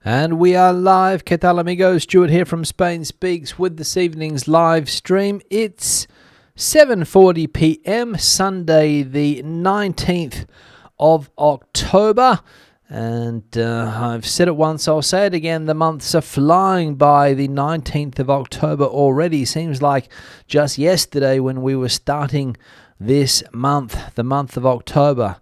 And we are live. ¿Qué tal, amigos? Stuart here from Spain Speaks with this evening's live stream. It's 7:40 p.m. Sunday, the 19th of October. And I've said it once, I'll say it again. The months are flying by. The 19th of October already. Seems like just yesterday when we were starting this month, the month of October.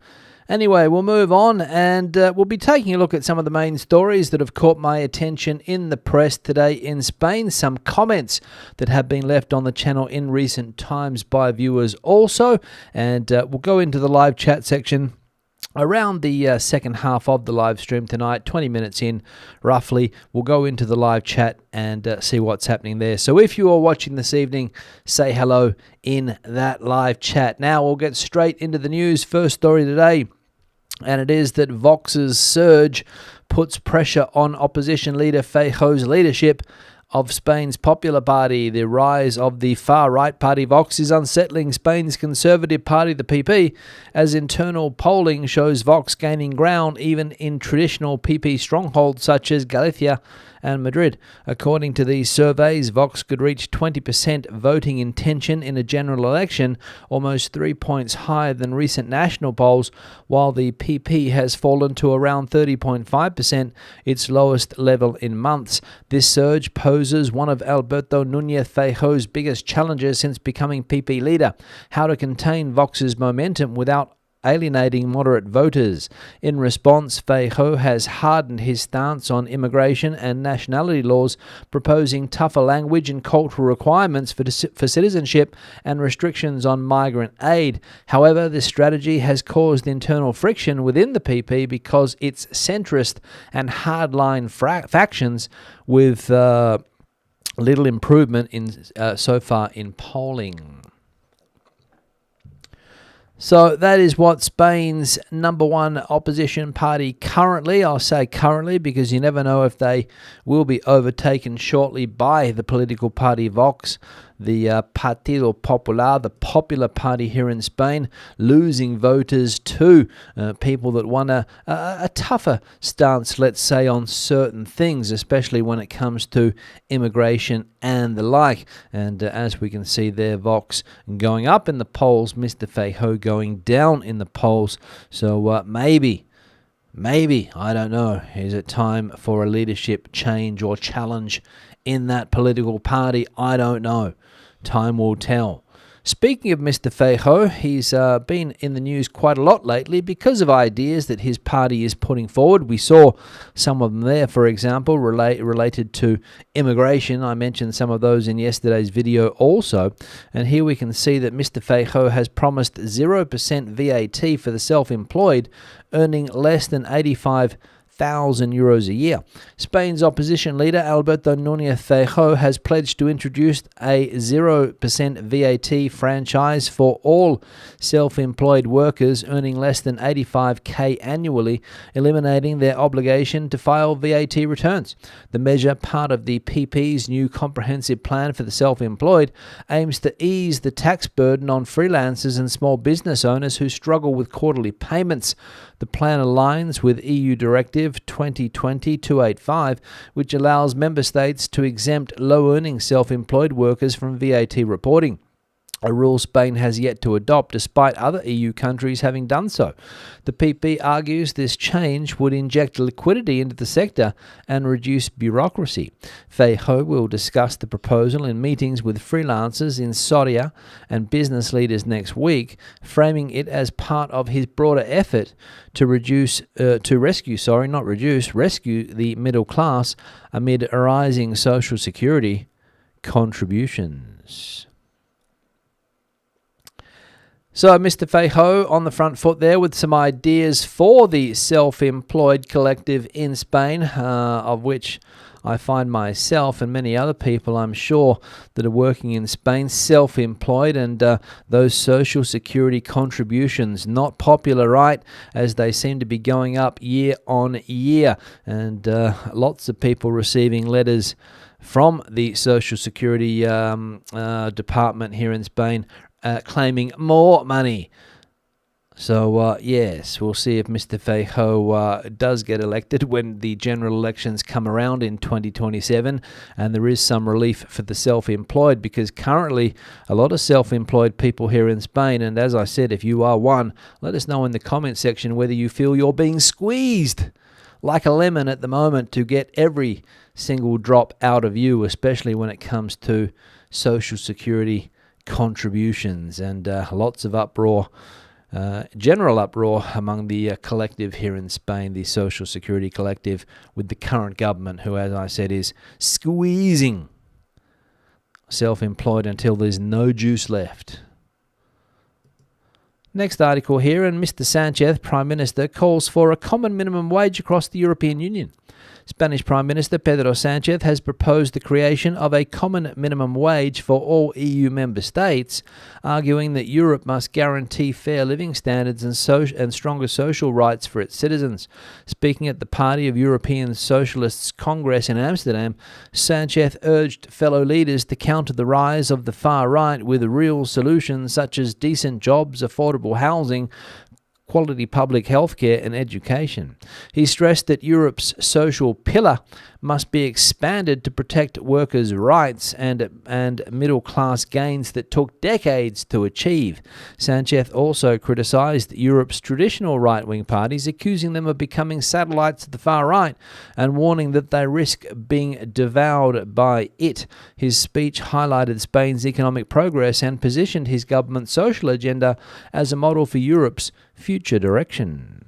Anyway, we'll move on and we'll be taking a look at some of the main stories that have caught my attention in the press today in Spain. Some comments that have been left on the channel in recent times by viewers also. And we'll go into the live chat section around the second half of the live stream tonight, 20 minutes in roughly. We'll go into the live chat and see what's happening there. So if you are watching this evening, say hello in that live chat. Now we'll get straight into the news. First story today, and it is that Vox's surge puts pressure on opposition leader Feijóo's leadership of Spain's Popular Party. The rise of the far-right party Vox is unsettling Spain's Conservative Party, the PP, as internal polling shows Vox gaining ground even in traditional PP strongholds such as Galicia and Madrid. According to these surveys, Vox could reach 20% voting intention in a general election, almost 3 points higher than recent national polls, while the PP has fallen to around 30.5%, its lowest level in months. This surge poses one of Alberto Núñez Feijóo's biggest challenges since becoming PP leader: how to contain Vox's momentum without alienating moderate voters. In response, Feijóo has hardened his stance on immigration and nationality laws, proposing tougher language and cultural requirements for citizenship and restrictions on migrant aid. However, this strategy has caused internal friction within the PP because its centrist and hardline factions with little improvement in so far in polling. So that is what Spain's number one opposition party currently, I'll say currently because you never know if they will be overtaken shortly by the political party Vox, the Partido Popular, the Popular Party here in Spain, losing voters to people that want a tougher stance, let's say, on certain things, especially when it comes to immigration and the like. And as we can see there, Vox going up in the polls, Mr. Feijóo going down in the polls. So maybe, I don't know, is it time for a leadership change or challenge in that political party? I don't know. Time will tell. Speaking of Mr. Feijóo, he's been in the news quite a lot lately because of ideas that his party is putting forward. We saw some of them there, for example, related to immigration. I mentioned some of those in yesterday's video also. And here we can see that Mr. Feijóo has promised 0% VAT for the self-employed, earning less than 85,000 euros a year. Spain's opposition leader Alberto Núñez Feijóo has pledged to introduce a 0% VAT franchise for all self-employed workers earning less than 85k annually, eliminating their obligation to file VAT returns. The measure, part of the PP's new comprehensive plan for the self-employed, aims to ease the tax burden on freelancers and small business owners who struggle with quarterly payments. The plan aligns with EU Directive 2020-285, which allows member states to exempt low-earning self-employed workers from VAT reporting, a rule Spain has yet to adopt, despite other EU countries having done so. The PP argues this change would inject liquidity into the sector and reduce bureaucracy. Feijóo will discuss the proposal in meetings with freelancers in Soria and business leaders next week, framing it as part of his broader effort to rescue the middle class amid rising social security contributions. So Mr. Feijóo on the front foot there with some ideas for the self-employed collective in Spain, of which I find myself and many other people, I'm sure, that are working in Spain, self-employed, and those social security contributions, not popular, right, as they seem to be going up year on year, and lots of people receiving letters from the Social Security Department here in Spain claiming more money. So, yes, we'll see if Mr. Feijóo does get elected when the general elections come around in 2027, and there is some relief for the self-employed, because currently a lot of self-employed people here in Spain, and as I said, if you are one, let us know in the comment section whether you feel you're being squeezed like a lemon at the moment to get every single drop out of you, especially when it comes to Social Security contributions, and lots of uproar. General uproar among the collective here in Spain, the Social Security collective, with the current government, who, as I said, is squeezing self-employed until there's no juice left. Next article here, and Mr. Sanchez, Prime Minister, calls for a common minimum wage across the European Union. Spanish Prime Minister Pedro Sánchez has proposed the creation of a common minimum wage for all EU member states, arguing that Europe must guarantee fair living standards and stronger social rights for its citizens. Speaking at the Party of European Socialists Congress in Amsterdam, Sánchez urged fellow leaders to counter the rise of the far right with real solutions such as decent jobs, affordable housing, quality public healthcare and education. He stressed that Europe's social pillar must be expanded to protect workers' rights and middle-class gains that took decades to achieve. Sanchez also criticized Europe's traditional right-wing parties, accusing them of becoming satellites of the far right and warning that they risk being devoured by it. His speech highlighted Spain's economic progress and positioned his government's social agenda as a model for Europe's future direction.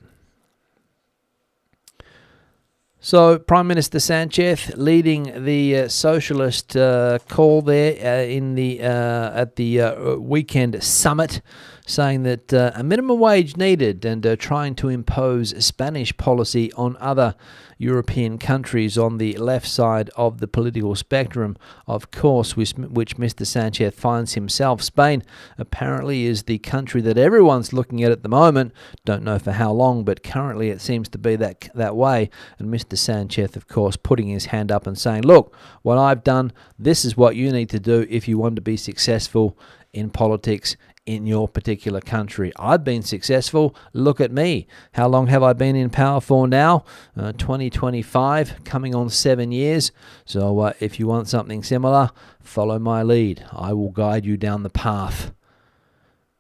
So, Prime Minister Sanchez leading the socialist call there at the weekend summit, saying that a minimum wage needed, and trying to impose Spanish policy on other European countries on the left side of the political spectrum, of course, which Mr. Sanchez finds himself. Spain apparently is the country that everyone's looking at the moment. Don't know for how long, but currently it seems to be that way. And Mr. Sanchez, of course, putting his hand up and saying, look, what I've done, this is what you need to do if you want to be successful in politics in your particular country. I've been successful. Look at me. How long have I been in power for now? 2025, coming on 7 years. So if you want something similar, follow my lead. I will guide you down the path,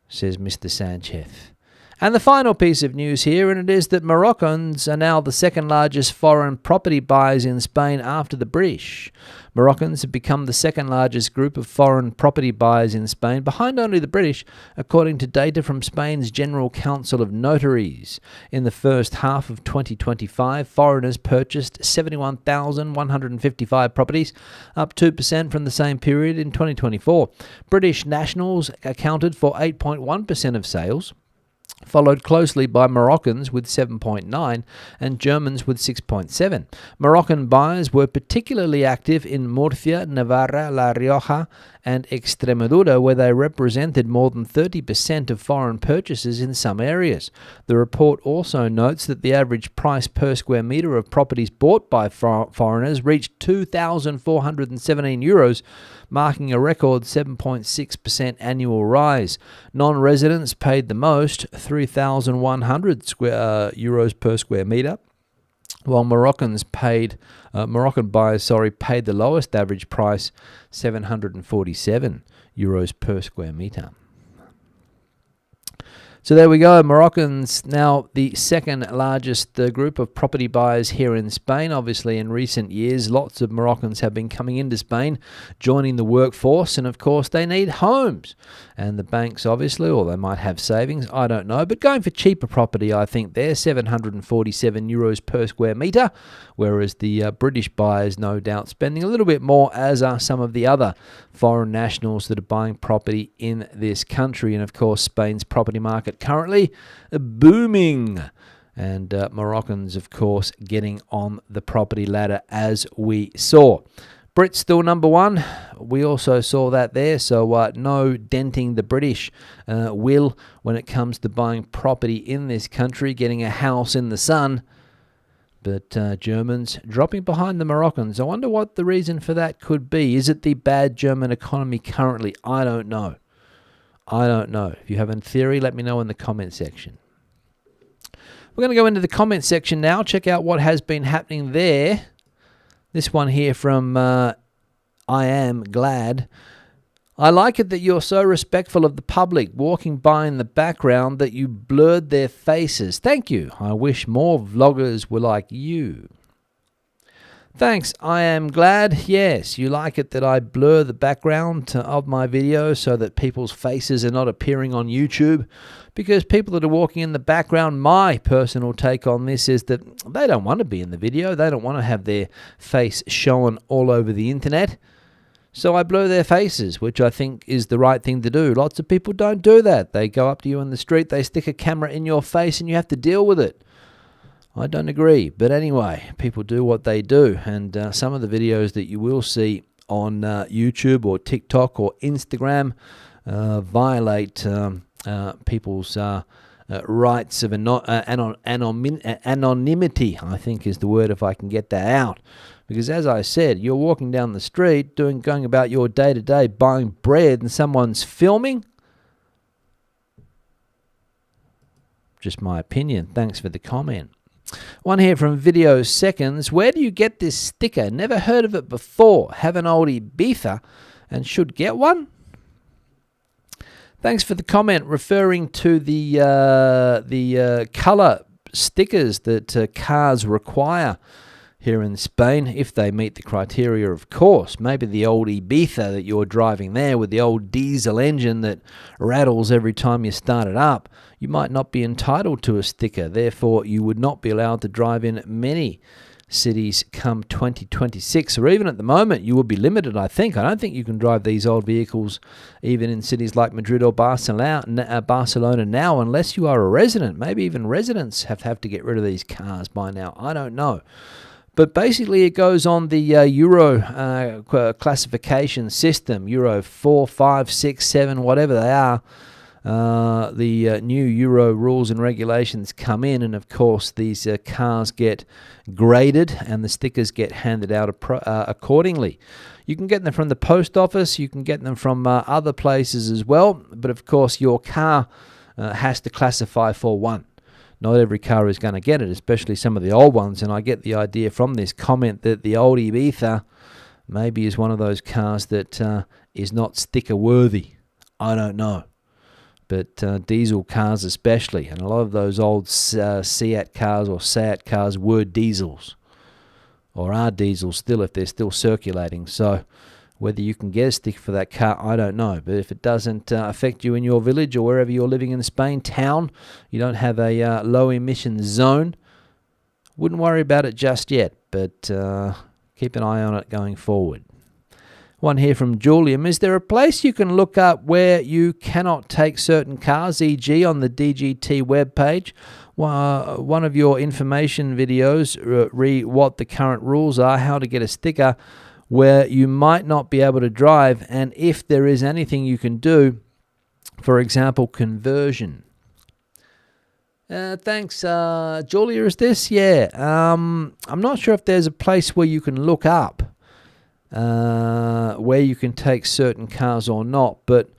says Mr. Sanchez. And the final piece of news here, and it is that Moroccans are now the second largest foreign property buyers in Spain after the British. Moroccans have become the second largest group of foreign property buyers in Spain, behind only the British, according to data from Spain's General Council of Notaries. In the first half of 2025, foreigners purchased 71,155 properties, up 2% from the same period in 2024. British nationals accounted for 8.1% of sales, followed closely by Moroccans with 7.9% and Germans with 6.7%. Moroccan buyers were particularly active in Murcia, Navarra, La Rioja and Extremadura, where they represented more than 30% of foreign purchases in some areas. The report also notes that the average price per square metre of properties bought by foreigners reached €2,417, marking a record 7.6% annual rise. Non-residents paid the most, €3,100 per square metre, while Moroccan buyers paid the lowest average price, €747 per square metre. So there we go. Moroccans now the second largest group of property buyers here in Spain. Obviously, in recent years, lots of Moroccans have been coming into Spain, joining the workforce, and of course, they need homes. And the banks, obviously, or they might have savings, I don't know, but going for cheaper property, I think they're €747 per square metre, whereas the British buyers, no doubt, spending a little bit more, as are some of the other foreign nationals that are buying property in this country. And of course, Spain's property market currently booming, and Moroccans, of course, getting on the property ladder, as we saw. Brits still number one. We also saw that there, so no denting the British will when it comes to buying property in this country, getting a house in the sun. But Germans dropping behind the Moroccans. I wonder what the reason for that could be. Is it the bad German economy currently? I don't know. I don't know. If you have a theory, let me know in the comment section. We're going to go into the comment section now. Check out what has been happening there. This one here from I Am Glad. I like it that you're so respectful of the public, walking by in the background that you blurred their faces. Thank you. I wish more vloggers were like you. Thanks, I am glad. Yes, you like it that I blur the background of my video so that people's faces are not appearing on YouTube. Because people that are walking in the background, my personal take on this is that they don't want to be in the video. They don't want to have their face shown all over the internet. So I blur their faces, which I think is the right thing to do. Lots of people don't do that. They go up to you in the street, they stick a camera in your face, and you have to deal with it. I don't agree. But anyway, people do what they do. And some of the videos that you will see on YouTube or TikTok or Instagram violate people's rights of anonymity, I think is the word, if I can get that out. Because as I said, you're walking down the street, going about your day-to-day, buying bread, and someone's filming. Just my opinion. Thanks for the comment. One here from Video Seconds. Where do you get this sticker? Never heard of it before. Have an old Ibiza and should get one? Thanks for the comment referring to the colour stickers that cars require here in Spain, if they meet the criteria, of course. Maybe the old Ibiza that you're driving there with the old diesel engine that rattles every time you start it up, you might not be entitled to a sticker. Therefore, you would not be allowed to drive in many cities come 2026, or even at the moment, you would be limited, I think. I don't think you can drive these old vehicles even in cities like Madrid or Barcelona now, unless you are a resident. Maybe even residents have to get rid of these cars by now. I don't know. But basically, it goes on the Euro classification system, Euro 4, 5, 6, 7, whatever they are. The new Euro rules and regulations come in, and of course, these cars get graded and the stickers get handed out accordingly. You can get them from the post office, you can get them from other places as well, but of course, your car has to classify for one. Not every car is going to get it, especially some of the old ones. And I get the idea from this comment that the old Ibiza maybe is one of those cars that is not sticker worthy. I don't know. But diesel cars especially. And a lot of those old Seat cars or Seat cars were diesels. Or are diesels still if they're still circulating. So whether you can get a sticker for that car, I don't know. But if it doesn't affect you in your village or wherever you're living in Spain, town, you don't have a low emission zone, wouldn't worry about it just yet. But keep an eye on it going forward. One here from Julian. Is there a place you can look up where you cannot take certain cars, e.g. on the DGT webpage? One of your information videos, re what the current rules are, how to get a sticker where you might not be able to drive, and if there is anything you can do, for example, conversion. Thanks, Julia, is this? Yeah. I'm not sure if there's a place where you can look up where you can take certain cars or not, but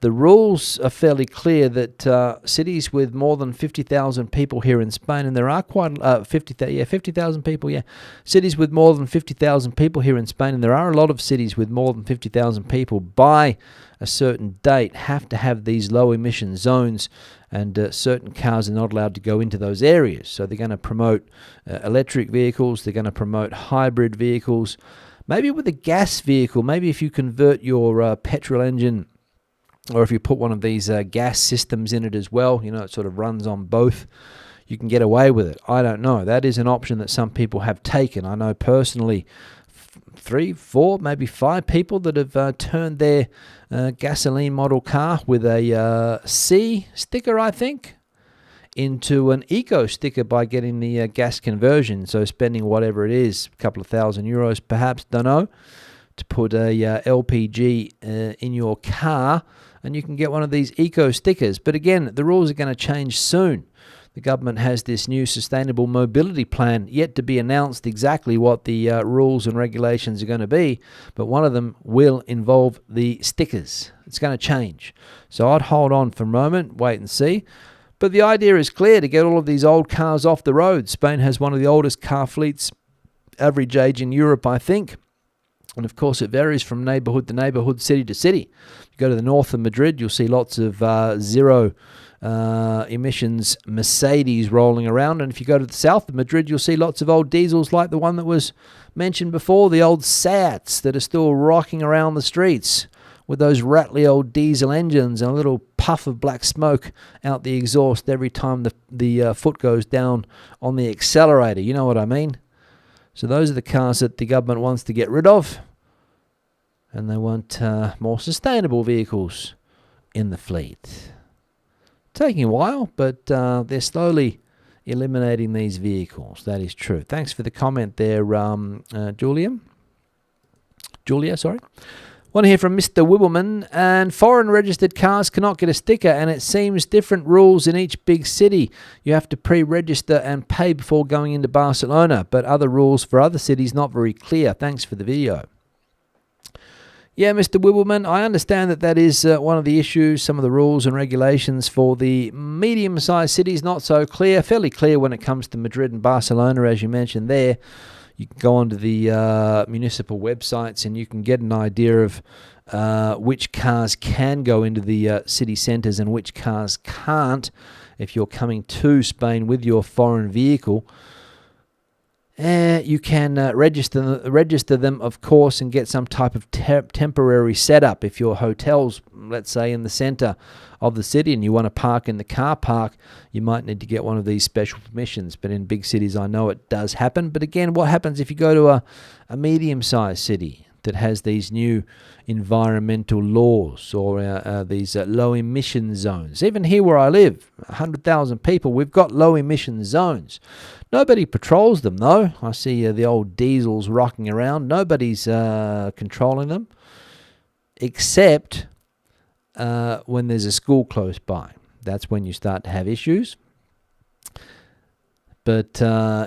the rules are fairly clear that cities with more than 50,000 people here in Spain, and there are quite 50,000 people, yeah. Cities with more than 50,000 people here in Spain, and there are a lot of cities with more than 50,000 people by a certain date have to have these low emission zones, and certain cars are not allowed to go into those areas. So they're going to promote electric vehicles, they're going to promote hybrid vehicles, maybe with a gas vehicle, maybe if you convert your petrol engine, or if you put one of these gas systems in it as well, you know, it sort of runs on both, you can get away with it. I don't know. That is an option that some people have taken. I know personally 3, 4, maybe 5 people that have turned their gasoline model car with a C sticker, I think, into an eco sticker by getting the gas conversion. So spending whatever it is, a couple of €1,000 perhaps, don't know, to put a LPG in your car, and you can get one of these eco stickers. But again, the rules are going to change soon. The government has this new sustainable mobility plan, yet to be announced exactly what the rules and regulations are going to be, but one of them will involve the stickers. It's going to change. So I'd hold on for a moment, wait and see. But the idea is clear, to get all of these old cars off the road. Spain has one of the oldest car fleets, average age in Europe, I think. And of course, it varies from neighbourhood to neighbourhood, city to city. You go to the north of Madrid, you'll see lots of zero emissions Mercedes rolling around. And if you go to the south of Madrid, you'll see lots of old diesels like the one that was mentioned before, the old Seats that are still rocking around the streets with those rattly old diesel engines and a little puff of black smoke out the exhaust every time the foot goes down on the accelerator. You know what I mean? So those are the cars that the government wants to get rid of. And they want more sustainable vehicles in the fleet. Taking a while, but they're slowly eliminating these vehicles. That is true. Thanks for the comment there, Julia, sorry. Want to hear from Mr. Wibbleman. And foreign registered cars cannot get a sticker, and it seems different rules in each big city. You have to pre-register and pay before going into Barcelona, but other rules for other cities not very clear. Thanks for the video. Yeah, Mr. Wibbleman, I understand that is one of the issues. Some of the rules and regulations for the medium-sized cities not so clear, fairly clear when it comes to Madrid and Barcelona, as you mentioned there. You can go onto the municipal websites and you can get an idea of which cars can go into the city centres and which cars can't if you're coming to Spain with your foreign vehicle. You can register them, of course, and get some type of temporary setup. If your hotel's, let's say, in the centre of the city and you want to park in the car park, you might need to get one of these special permissions. But in big cities, I know it does happen. But again, what happens if you go to a medium-sized city that has these new environmental laws or these low emission zones? Even here where I live, 100,000 people, we've got low emission zones. Nobody patrols them though. I see the old diesels rocking around. Nobody's controlling them, except when there's a school close by. That's when you start to have issues. But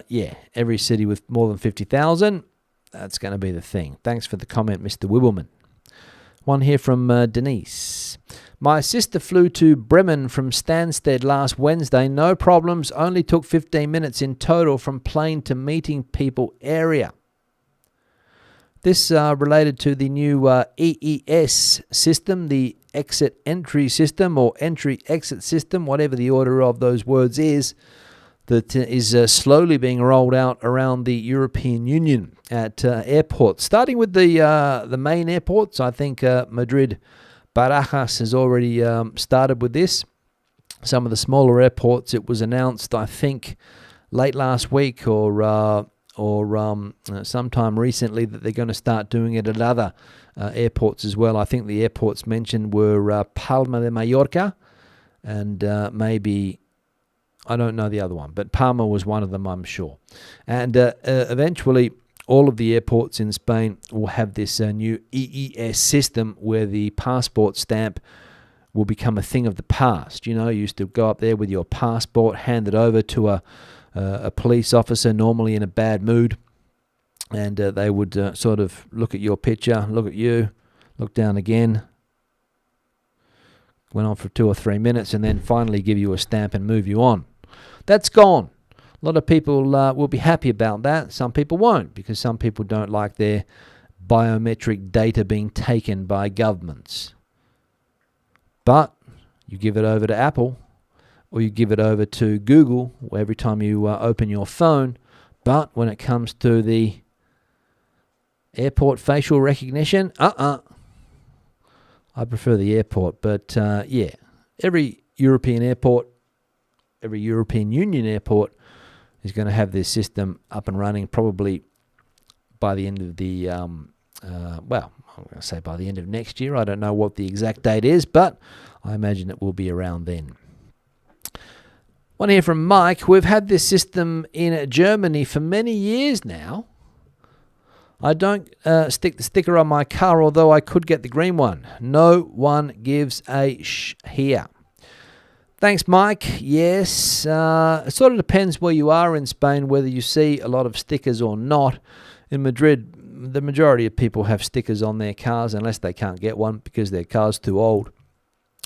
yeah, every city with more than 50,000, that's going to be the thing. Thanks for the comment, Mr. Wibbleman. One here from Denise. My sister flew to Bremen from Stansted last Wednesday. No problems. Only took 15 minutes in total from plane to meeting people area. This related to the new EES system, the exit-entry system or entry-exit system, whatever the order of those words is, that is slowly being rolled out around the European Union at airports. Starting with the main airports, I think Madrid Barajas has already started with this. Some of the smaller airports, it was announced, I think, late last week or sometime recently that they're going to start doing it at other airports as well. I think the airports mentioned were Palma de Mallorca and maybe, I don't know the other one, but Palma was one of them, I'm sure. And eventually, all of the airports in Spain will have this new EES system where the passport stamp will become a thing of the past. You know, you used to go up there with your passport, hand it over to a police officer, normally in a bad mood, and they would sort of look at your picture, look at you, look down again. Went on for 2 or 3 minutes and then finally give you a stamp and move you on. That's gone. A lot of people will be happy about that. Some people won't, because some people don't like their biometric data being taken by governments. But you give it over to Apple or you give it over to Google every time you open your phone. But when it comes to the airport facial recognition, I prefer the airport. But yeah, every European airport, every European Union airport is going to have this system up and running probably by the end of the, well, I'm going to say by the end of next year. I don't know what the exact date is, but I imagine it will be around then. One here from Mike. We've had this system in Germany for many years now. I don't stick the sticker on my car, although I could get the green one. No one gives a sh here. Thanks, Mike. Yes, it sort of depends where you are in Spain, whether you see a lot of stickers or not. In Madrid, the majority of people have stickers on their cars unless they can't get one because their car's too old.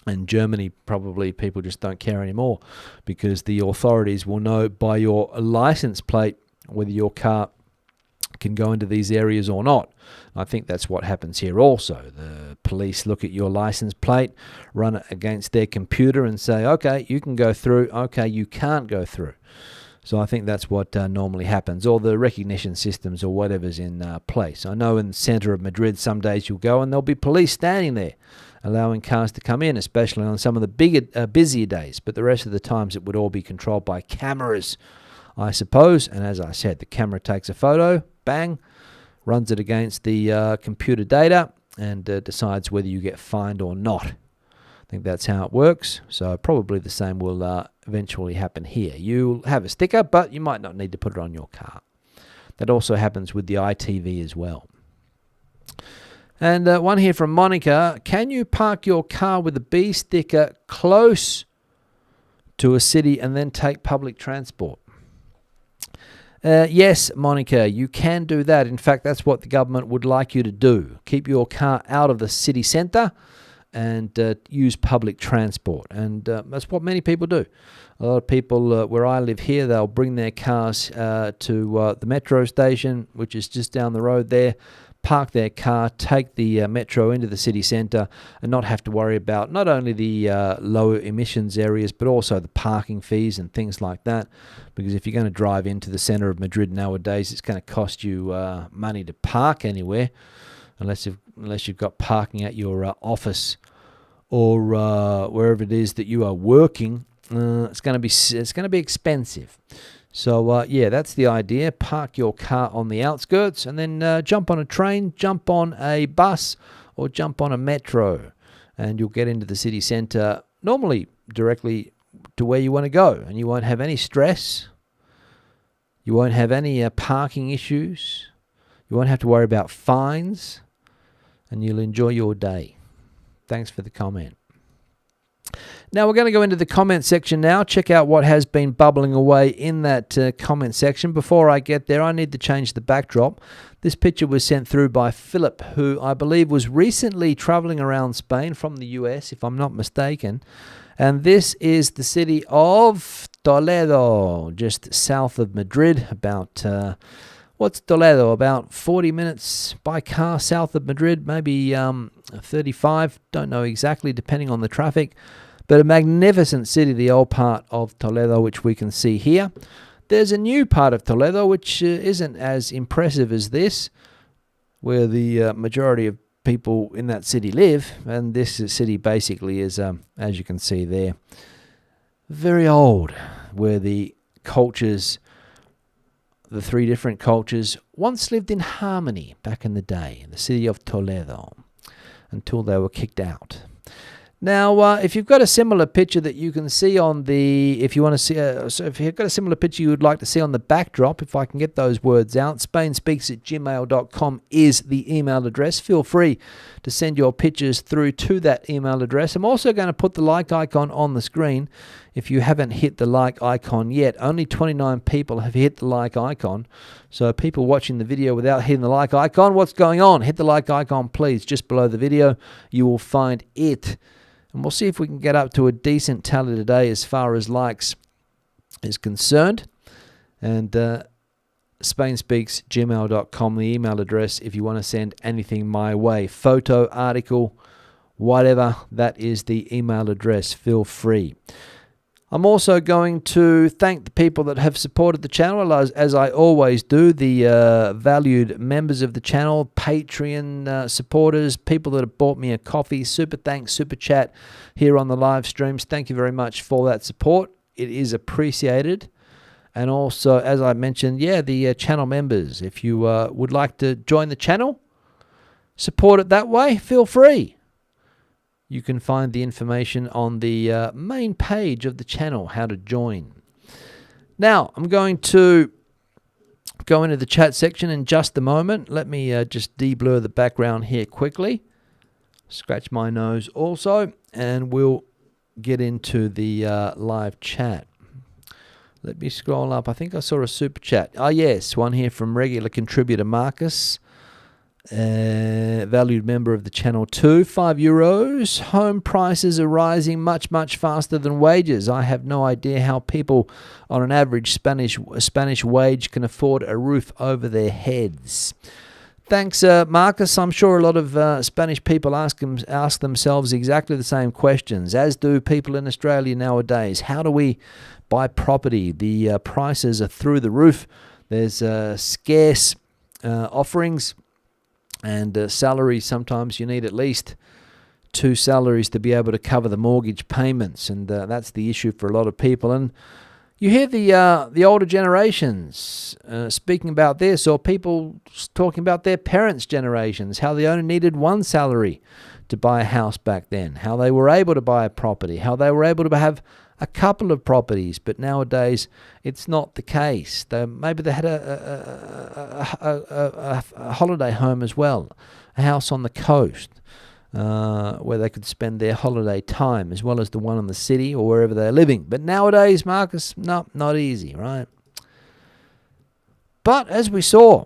In Germany, probably people just don't care anymore because the authorities will know by your license plate whether your car can go into these areas or not. I think that's what happens here also. The police look at your license plate, run it against their computer and say, okay, you can go through, okay, you can't go through. So I think that's what normally happens, or the recognition systems or whatever's in place. I know in the centre of Madrid some days you'll go and there'll be police standing there allowing cars to come in, especially on some of the bigger, busier days. But the rest of the times it would all be controlled by cameras, I suppose. And as I said, the camera takes a photo, bang, runs it against the computer data and decides whether you get fined or not. I think that's how it works. So probably the same will eventually happen here. You'll have a sticker, but you might not need to put it on your car. That also happens with the ITV as well. And one here from Monica. Can you park your car with a B sticker close to a city and then take public transport? Yes, Monica, you can do that. In fact, that's what the government would like you to do. Keep your car out of the city centre and use public transport. And that's what many people do. A lot of people where I live here, they'll bring their cars to the metro station, which is just down the road there, park their car, take the metro into the city centre and not have to worry about not only the lower emissions areas but also the parking fees and things like that. Because if you're going to drive into the centre of Madrid nowadays, it's going to cost you money to park anywhere unless you've got parking at your office or wherever it is that you are working. It's going to be expensive. So, yeah, that's the idea. Park your car on the outskirts and then jump on a train, jump on a bus, or jump on a metro. And you'll get into the city centre, normally directly to where you want to go. And you won't have any stress. You won't have any parking issues. You won't have to worry about fines. And you'll enjoy your day. Thanks for the comment. Now we're going to go into the comment section now. Check out what has been bubbling away in that comment section. Before I get there, I need to change the backdrop. This picture was sent through by Philip, who I believe was recently traveling around Spain from the US, if I'm not mistaken. And this is the city of Toledo, just south of Madrid, about... what's Toledo? About 40 minutes by car south of Madrid, maybe 35, don't know exactly, depending on the traffic. But a magnificent city, the old part of Toledo, which we can see here. There's a new part of Toledo, which isn't as impressive as this, where the majority of people in that city live. And this city basically is, as you can see there, very old, where the cultures... The three different cultures once lived in harmony back in the day in the city of Toledo until they were kicked out. Now, if you've got a similar picture that you can see on the, if you want to see, so if you've got a similar picture you would like to see on the backdrop, if I can get those words out, spainspeaks@gmail.com is the email address. Feel free to send your pictures through to that email address. I'm also going to put the like icon on the screen. If you haven't hit the like icon yet, only 29 people have hit the like icon. So people watching the video without hitting the like icon, what's going on? Hit the like icon, please, just below the video. You will find it. And we'll see if we can get up to a decent tally today as far as likes is concerned. And spainspeaks@gmail.com, the email address if you want to send anything my way. Photo, article, whatever, that is the email address. Feel free. I'm also going to thank the people that have supported the channel, as I always do, the valued members of the channel, Patreon supporters, people that have bought me a coffee, super thanks, super chat here on the live streams. Thank you very much for that support. It is appreciated. And also, as I mentioned, the channel members, if you would like to join the channel, support it that way, feel free. You can find the information on the main page of the channel, how to join. Now, I'm going to go into the chat section in just a moment. Let me just de-blur the background here quickly. Scratch my nose also, and we'll get into the live chat. Let me scroll up. I think I saw a super chat. Oh, yes, one here from regular contributor Marcus, valued member of the channel too. €5. Home prices are rising much, much faster than wages. I have no idea how people on an average Spanish wage can afford a roof over their heads. Thanks, Marcus. I'm sure a lot of Spanish people ask themselves exactly the same questions, as do people in Australia nowadays. How do we buy property? The prices are through the roof. There's scarce offerings and salaries. Sometimes you need at least 2 salaries to be able to cover the mortgage payments, and that's the issue for a lot of people. And you hear the older generations speaking about this, or people talking about their parents' generations, how they only needed 1 salary to buy a house back then, how they were able to buy a property, how they were able to have a couple of properties. But nowadays, it's not the case. Maybe they had a holiday home as well, a house on the coast, where they could spend their holiday time, as well as the one in the city or wherever they're living. But nowadays, Marcus, no, not easy, right? But as we saw,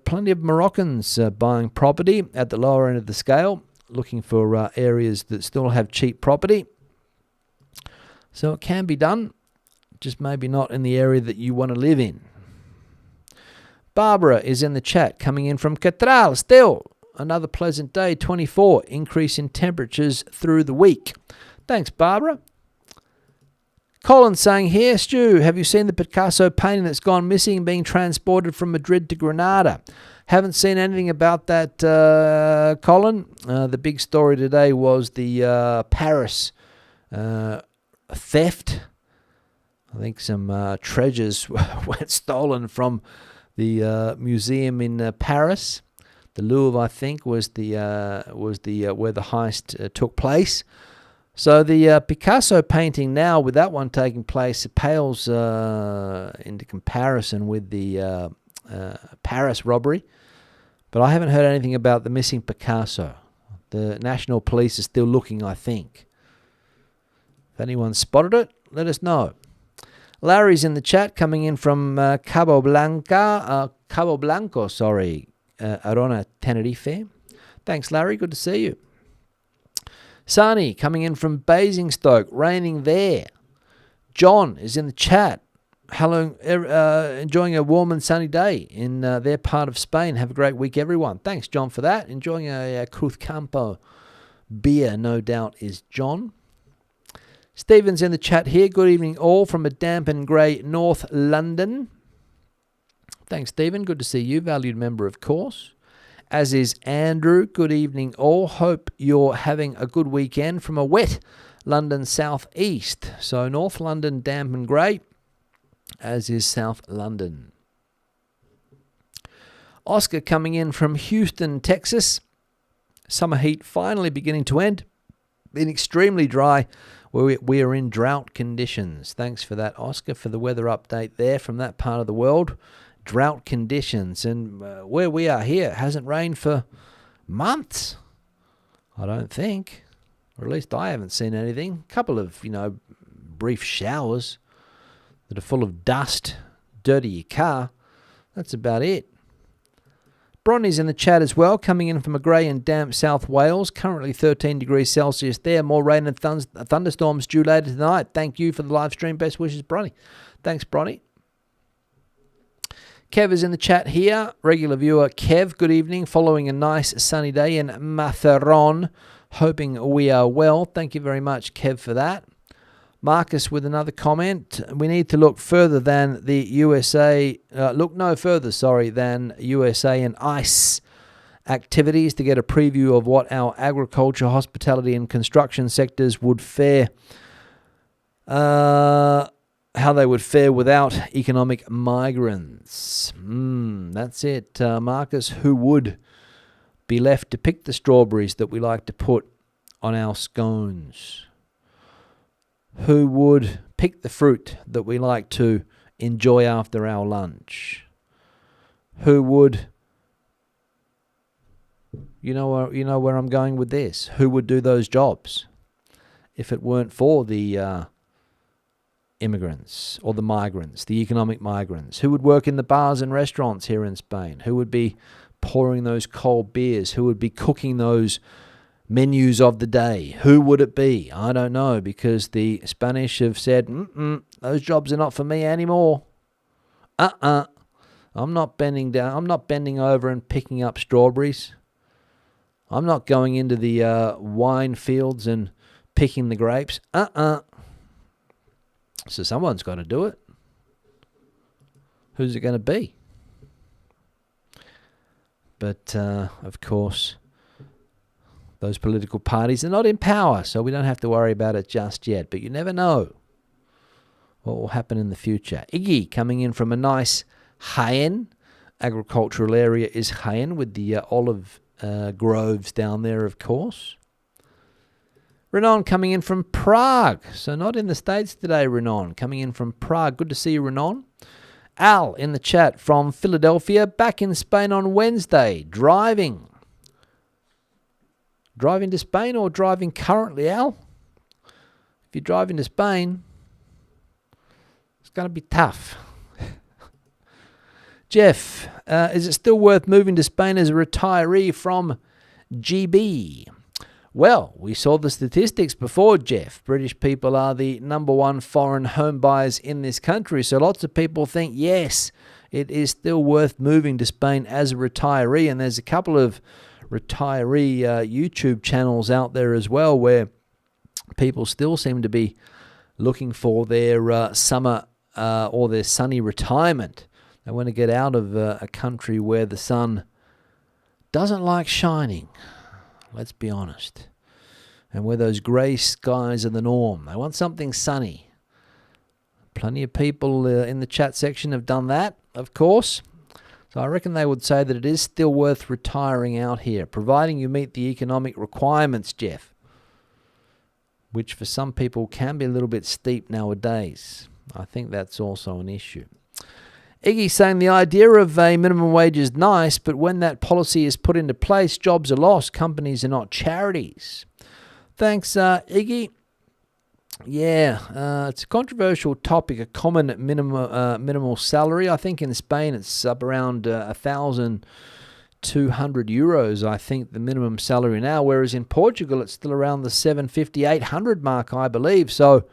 plenty of Moroccans buying property at the lower end of the scale, looking for areas that still have cheap property. So it can be done, just maybe not in the area that you want to live in. Barbara is in the chat, coming in from Catral. Still another pleasant day, 24. Increase in temperatures through the week. Thanks, Barbara. Colin saying here, Stu, have you seen the Picasso painting that's gone missing, being transported from Madrid to Granada? Haven't seen anything about that, Colin. The big story today was the Paris theft. I think some treasures went stolen from the museum in Paris. The Louvre, I think, was the where the heist took place. So the Picasso painting now, with that one taking place, it pales into comparison with the Paris robbery. But I haven't heard anything about the missing Picasso. The National Police is still looking, I think. If anyone spotted it, let us know. Larry's in the chat, coming in from Cabo Blanco, Arona, Tenerife. Thanks, Larry. Good to see you. Sani coming in from Basingstoke, raining there. John is in the chat. Hello, enjoying a warm and sunny day in their part of Spain. Have a great week, everyone. Thanks, John, for that. Enjoying a Cruz Campo beer, no doubt, is John. Stephen's in the chat here. Good evening, all, from a damp and grey North London. Thanks, Stephen. Good to see you. Valued member, of course. As is Andrew. Good evening, all. Hope you're having a good weekend from a wet London southeast. So North London, damp and grey, as is South London. Oscar coming in from Houston, Texas. Summer heat finally beginning to end. Been extremely dry. We are in drought conditions. Thanks for that, Oscar, for the weather update there from that part of the world. Drought conditions. And where we are here, it hasn't rained for months, I don't think. Or at least I haven't seen anything. A couple of, brief showers that are full of dust, dirty your car. That's about it. Bronny's in the chat as well, coming in from a grey and damp South Wales. Currently 13 degrees Celsius there. More rain and thunderstorms due later tonight. Thank you for the live stream. Best wishes, Bronny. Thanks, Bronny. Kev is in the chat here. Regular viewer Kev, good evening. Following a nice sunny day in Matheron. Hoping we are well. Thank you very much, Kev, for that. Marcus with another comment. We need to look further than the USA, than USA and ICE activities to get a preview of what our agriculture, hospitality and construction sectors would fare, how they would fare without economic migrants. That's it, Marcus. Who would be left to pick the strawberries that we like to put on our scones? Who would pick the fruit that we like to enjoy after our lunch? Who would, you know where I'm going with this? Who would do those jobs? if it weren't for the immigrants or the migrants, the economic migrants? Who would work in the bars and restaurants here in Spain? Who would be pouring those cold beers? Who would be cooking those menus of the day? Who would it be? I don't know, because the Spanish have said, those jobs are not for me anymore. I'm not bending down. I'm not bending over and picking up strawberries. I'm not going into the wine fields and picking the grapes. So someone's got to do it. Who's it going to be? But, of course, those political parties are not in power, so we don't have to worry about it just yet. But you never know what will happen in the future. Iggy coming in from a nice Jaén. Agricultural area is Jaén, with the olive groves down there, of course. Renan coming in from Prague. So not in the States today, Renan. Coming in from Prague. Good to see you, Renan. Al in the chat from Philadelphia. Back in Spain on Wednesday. Driving. Driving to Spain or driving currently, Al? If you're driving to Spain, it's going to be tough. Jeff, is it still worth moving to Spain as a retiree from GB? Well, we saw the statistics before, Jeff. British people are the number one foreign home buyers in this country. So lots of people think, yes, it is still worth moving to Spain as a retiree. And there's a couple of retiree YouTube channels out there as well, where people still seem to be looking for their summer or their sunny retirement. They want to get out of a country where the sun doesn't like shining. Let's be honest. And where those grey skies are the norm. They want something sunny. Plenty of people in the chat section have done that, of course. So I reckon they would say that it is still worth retiring out here, providing you meet the economic requirements, Jeff, which for some people can be a little bit steep nowadays. I think that's also an issue. Iggy saying the idea of a minimum wage is nice, but when that policy is put into place, jobs are lost. Companies are not charities. Thanks, Iggy. Yeah, it's a controversial topic, a common minimal salary. I think in Spain it's up around 1,200 euros, I think, the minimum salary now, whereas in Portugal it's still around the 750, 800 mark, I believe. So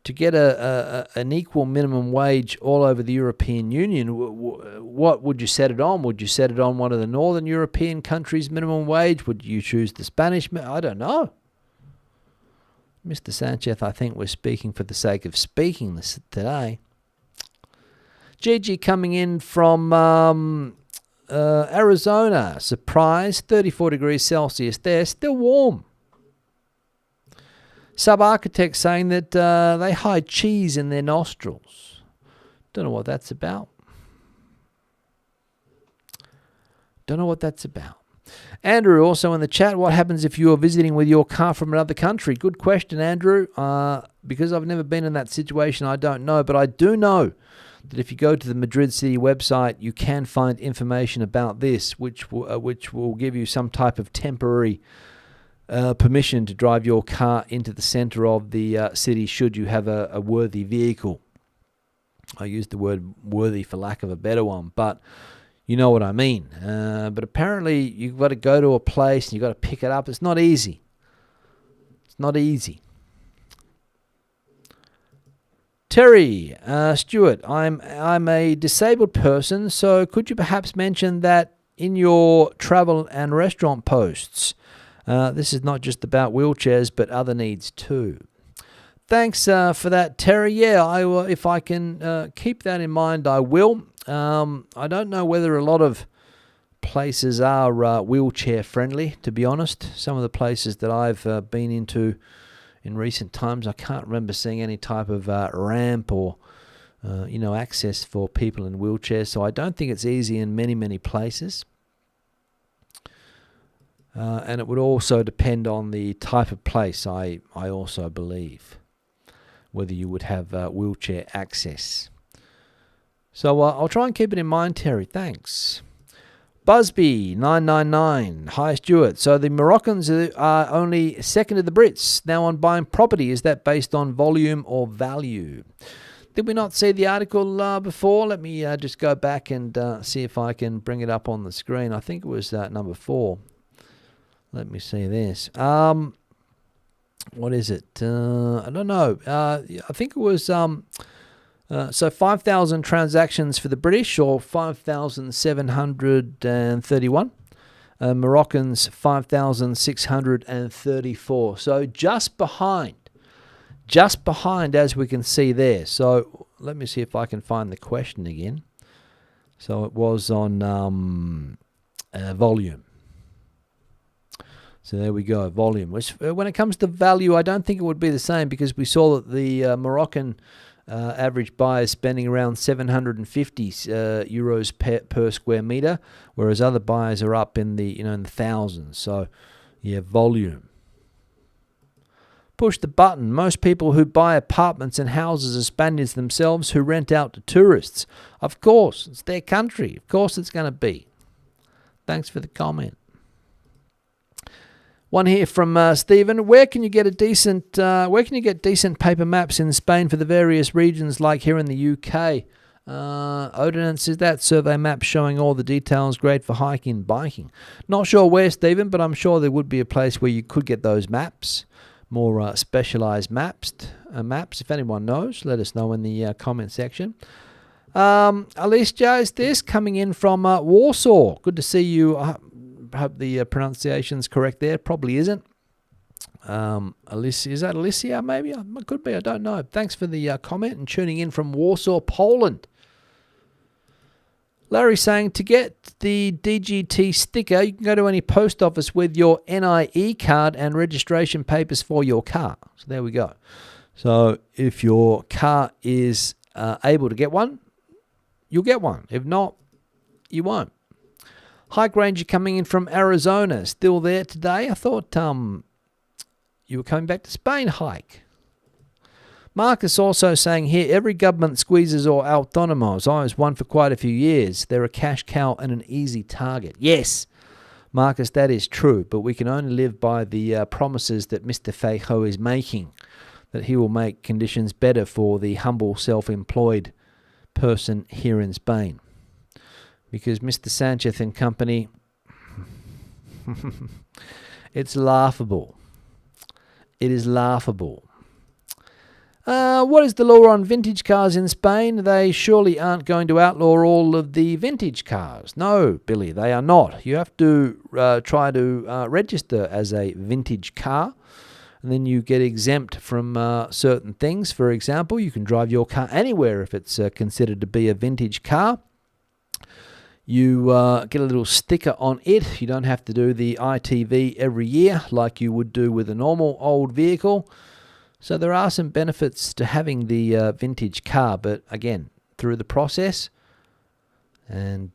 to get an equal minimum wage all over the European Union, what would you set it on? Would you set it on one of the Northern European countries' minimum wage? Would you choose the Spanish? I don't know. Mr. Sanchez, I think we're speaking for the sake of speaking this today. Gigi coming in from Arizona. Surprise, 34 degrees Celsius there. Still warm. Sub-architect saying that they hide cheese in their nostrils. Don't know what that's about. Andrew also in the chat, what happens if you are visiting with your car from another country? Good question, Andrew. Because I've never been in that situation, I don't know. But I do know that if you go to the Madrid City website, you can find information about this, which will give you some type of temporary permission to drive your car into the center of the city should you have a worthy vehicle. I use the word worthy for lack of a better one, but you know what I mean. But apparently you've got to go to a place and you've got to pick it up. It's not easy. Terry Stewart, I'm a disabled person, so could you perhaps mention that in your travel and restaurant posts? This is not just about wheelchairs, but other needs too. Thanks for that, Terry. Yeah, if I can keep that in mind, I will. I don't know whether a lot of places are wheelchair friendly, to be honest. Some of the places that I've been into in recent times, I can't remember seeing any type of ramp or access for people in wheelchairs. So I don't think it's easy in many, many places. And it would also depend on the type of place, I also believe, whether you would have wheelchair access. So I'll try and keep it in mind, Terry. Thanks. Busby 999. Hi Stuart. So the Moroccans are only second to the Brits now on buying property. Is that based on volume or value? Did we not see the article before? Let me just go back and see if I can bring it up on the screen. I think it was number 4. Let me see this. What is it? I don't know. I think it was so 5,000 transactions for the British, or 5,731. Moroccans 5,634. So just behind, as we can see there. So let me see if I can find the question again. So it was on volume. So there we go, volume. Which, when it comes to value, I don't think it would be the same, because we saw that the Moroccan average buyer is spending around 750 euros per square meter, whereas other buyers are up in the in the thousands. So yeah, volume. Push the button. Most people who buy apartments and houses are Spaniards themselves who rent out to tourists. Of course, it's their country. Of course, it's going to be. Thanks for the comment. One here from Stephen. Where can you get decent paper maps in Spain for the various regions, like here in the UK? Ordinance is that survey map showing all the details, great for hiking and biking. Not sure where, Stephen, but I'm sure there would be a place where you could get those maps, more specialised maps. If anyone knows, let us know in the comment section. Alicia, is this coming in from Warsaw? Good to see you. I hope the pronunciation's correct there. Probably isn't. Alicia, is that Alicia? Maybe it could be. I don't know. Thanks for the comment and tuning in from Warsaw, Poland. Larry saying, to get the DGT sticker, you can go to any post office with your NIE card and registration papers for your car. So there we go. So if your car is able to get one, you'll get one. If not, you won't. Hike Ranger coming in from Arizona. Still there today? I thought you were coming back to Spain, Hike. Marcus also saying here, every government squeezes or autónomos. I was one for quite a few years. They're a cash cow and an easy target. Yes, Marcus, that is true, but we can only live by the promises that Mr. Feijóo is making, that he will make conditions better for the humble self-employed person here in Spain. Because Mr. Sanchez and company, it's laughable. It is laughable. What is the law on vintage cars in Spain? They surely aren't going to outlaw all of the vintage cars. No, Billy, they are not. You have to try to register as a vintage car, and then you get exempt from certain things. For example, you can drive your car anywhere if it's considered to be a vintage car. You get a little sticker on it. You don't have to do the ITV every year like you would do with a normal old vehicle. So there are some benefits to having the vintage car, but again, through the process, and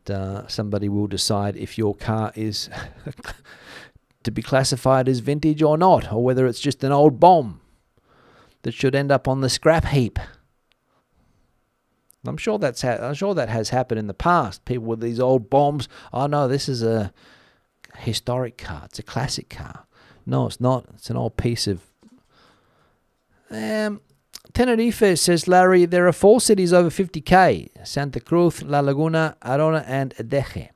somebody will decide if your car is to be classified as vintage or not, or whether it's just an old bomb that should end up on the scrap heap. I'm sure that has happened in the past. People with these old bombs. Oh no, this is a historic car. It's a classic car. No, it's not. It's an old piece of. Tenerife, says Larry. There are 4 cities over 50k: Santa Cruz, La Laguna, Arona, and Adeje.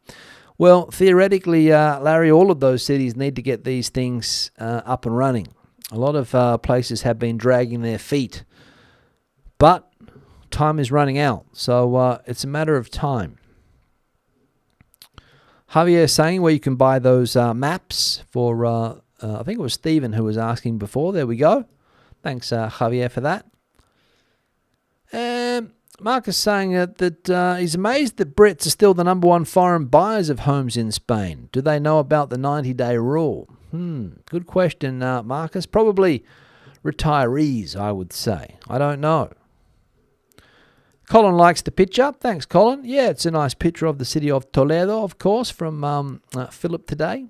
Well, theoretically, Larry, all of those cities need to get these things up and running. A lot of places have been dragging their feet, but time is running out, so it's a matter of time. Javier saying where you can buy those maps for, I think it was Stephen who was asking before. There we go. Thanks, Javier, for that. Marcus saying that he's amazed that Brits are still the number one foreign buyers of homes in Spain. Do they know about the 90-day rule? Good question, Marcus. Probably retirees, I would say. I don't know. Colin likes the picture. Thanks, Colin. Yeah, it's a nice picture of the city of Toledo, of course, from Philip today.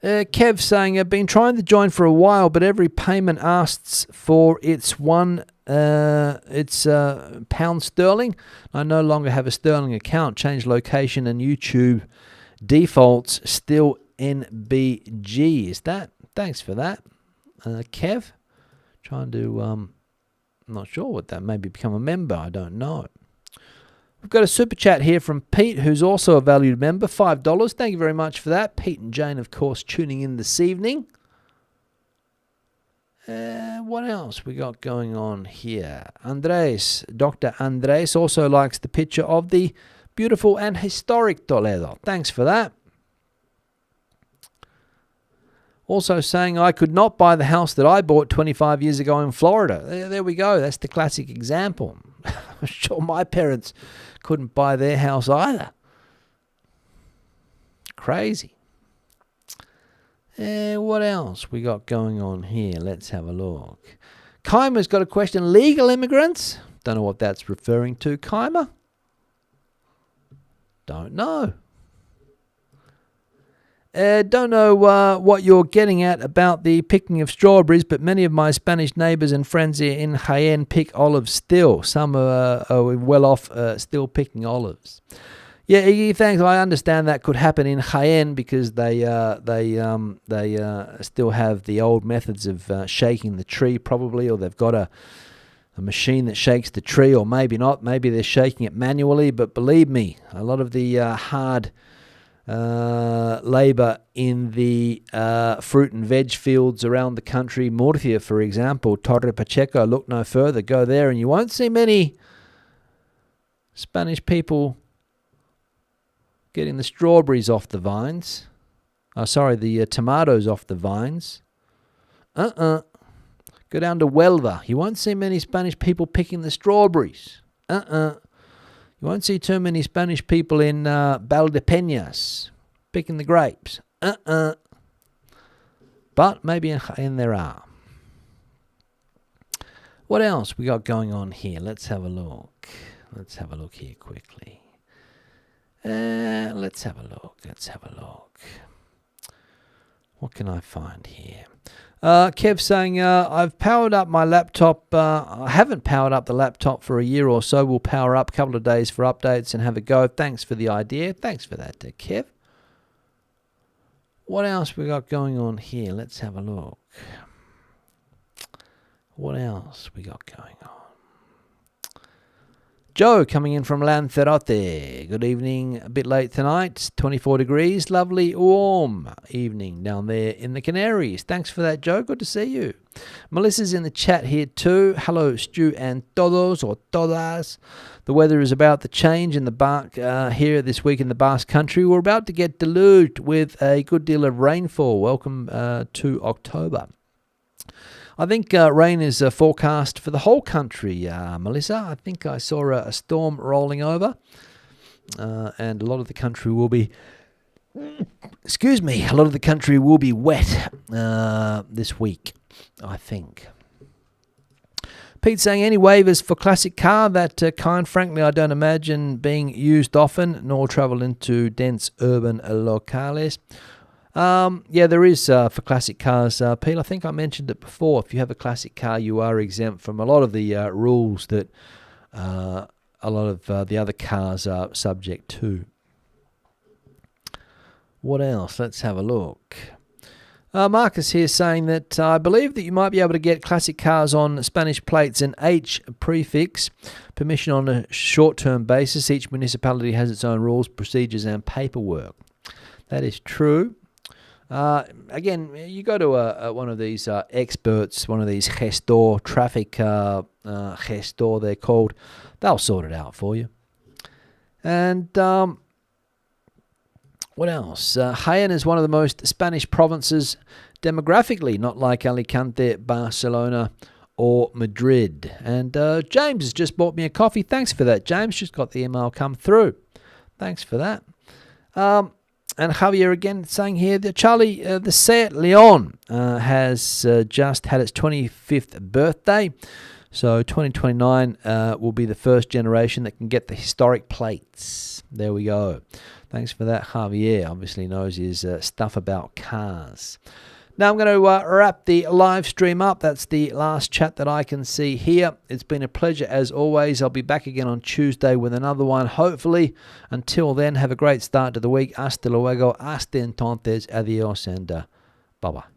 Kev saying, I've been trying to join for a while, but every payment asks for its 1 It's pound sterling. I no longer have a sterling account. Change location and YouTube defaults still NBG. Is that? Thanks for that. Kev, trying to, I'm not sure what that, maybe become a member. I don't know. We've got a super chat here from Pete, who's also a valued member, $5. Thank you very much for that. Pete and Jane, of course, tuning in this evening. What else we got going on here? Andres, Dr. Andres, also likes the picture of the beautiful and historic Toledo. Thanks for that. Also saying I could not buy the house that I bought 25 years ago in Florida. There we go. That's the classic example. I'm sure my parents couldn't buy their house either. Crazy. What else we got going on here? Let's have a look. Kaima's got a question. Legal immigrants? Don't know what that's referring to. Kaima? Don't know. Don't know what you're getting at about the picking of strawberries, but many of my Spanish neighbours and friends here in Jaén pick olives still. Some are well off still picking olives. Yeah, Iggy, thanks. I understand that could happen in Jaén because they still have the old methods of shaking the tree probably, or they've got a machine that shakes the tree, or maybe not. Maybe they're shaking it manually, but believe me, a lot of the hard labour in the fruit and veg fields around the country, Murcia, for example, Torre Pacheco, look no further, go there and you won't see many Spanish people getting the strawberries off the vines. The tomatoes off the vines. Go down to Huelva. You won't see many Spanish people picking the strawberries. You won't see too many Spanish people in Valdepeñas picking the grapes. But maybe in there are. What else we got going on here? Let's have a look. Let's have a look here quickly. Let's have a look. What can I find here? Kev saying, I've powered up my laptop. I haven't powered up the laptop for a year or so. We'll power up a couple of days for updates and have a go. Thanks for the idea. Thanks for that, Kev. What else we got going on here? Let's have a look. What else we got going on? Joe coming in from Lanzarote. Good evening. A bit late tonight. 24 degrees. Lovely warm evening down there in the Canaries. Thanks for that, Joe. Good to see you. Melissa's in the chat here too. Hello, Stu and todos or todas. The weather is about to change in the Basque here this week in the Basque Country. We're about to get deluged with a good deal of rainfall. Welcome to October. I think rain is forecast for the whole country, Melissa. I think I saw a storm rolling over, and a lot of the country will be, a lot of the country will be wet this week, I think. Pete saying, any waivers for classic car? That kind, frankly, I don't imagine being used often, nor travel into dense urban locales. Yeah, there is for classic cars, Pete. I think I mentioned it before. If you have a classic car, you are exempt from a lot of the rules that a lot of the other cars are subject to. What else? Let's have a look. Marcus here saying that I believe that you might be able to get classic cars on Spanish plates and H prefix permission on a short-term basis. Each municipality has its own rules, procedures, and paperwork. That is true. Again, you go to one of these experts, one of these gestor, traffic gestor they're called, they'll sort it out for you. And what else? Jaén is one of the most Spanish provinces demographically, not like Alicante, Barcelona, or Madrid. And James has just bought me a coffee. Thanks for that, James. Just got the email come through. Thanks for that. And Javier again saying here that Charlie, the Seat Leon has just had its 25th birthday. So 2029 will be the first generation that can get the historic plates. There we go. Thanks for that, Javier. Obviously knows his stuff about cars. Now I'm going to wrap the live stream up. That's the last chat that I can see here. It's been a pleasure as always. I'll be back again on Tuesday with another one, hopefully. Until then, have a great start to the week. Hasta luego, hasta entonces, adios, and bye-bye.